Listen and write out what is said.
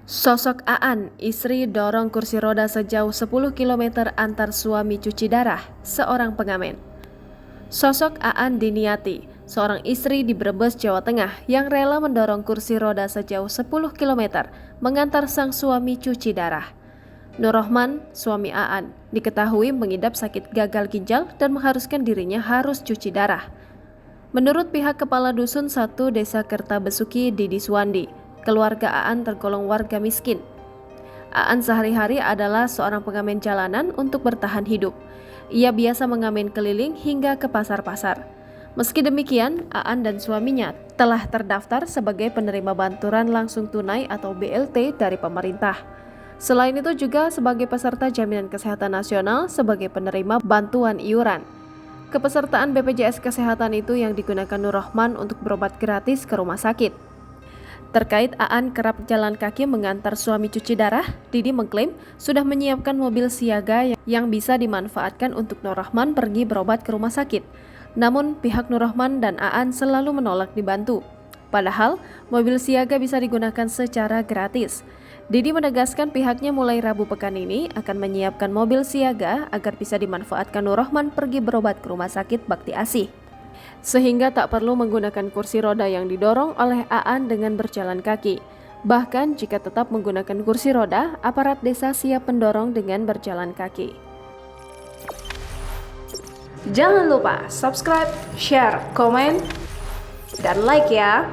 Sosok Aan, istri dorong kursi roda sejauh 10 km antar suami cuci darah, seorang pengamen. Sosok Aan Diniati, seorang istri di Brebes, Jawa Tengah yang rela mendorong kursi roda sejauh 10 km mengantar sang suami cuci darah. Nur Rohman, suami Aan, diketahui mengidap sakit gagal ginjal dan mengharuskan dirinya harus cuci darah. Menurut pihak Kepala Dusun 1 Desa Kertabesuki, Didi Suwandi, keluarga Aan tergolong warga miskin. Aan sehari-hari adalah seorang pengamen jalanan untuk bertahan hidup. Ia biasa mengamen keliling hingga ke pasar-pasar. Meski demikian, Aan dan suaminya telah terdaftar sebagai penerima bantuan langsung tunai atau BLT dari pemerintah. Selain itu juga sebagai peserta Jaminan Kesehatan Nasional sebagai penerima bantuan iuran. Kepesertaan BPJS Kesehatan itu yang digunakan Nur Rohman untuk berobat gratis ke rumah sakit. Terkait Aan kerap jalan kaki mengantar suami cuci darah, Didi mengklaim sudah menyiapkan mobil siaga yang bisa dimanfaatkan untuk Nur Rohman pergi berobat ke rumah sakit. Namun pihak Nur Rohman dan Aan selalu menolak dibantu. Padahal mobil siaga bisa digunakan secara gratis. Didi menegaskan pihaknya mulai Rabu pekan ini akan menyiapkan mobil siaga agar bisa dimanfaatkan Nur Rohman pergi berobat ke rumah sakit Bakti Asih, sehingga tak perlu menggunakan kursi roda yang didorong oleh Aan dengan berjalan kaki. Bahkan jika tetap menggunakan kursi roda, aparat desa siap mendorong dengan berjalan kaki. Jangan lupa subscribe, share, komen, dan like ya!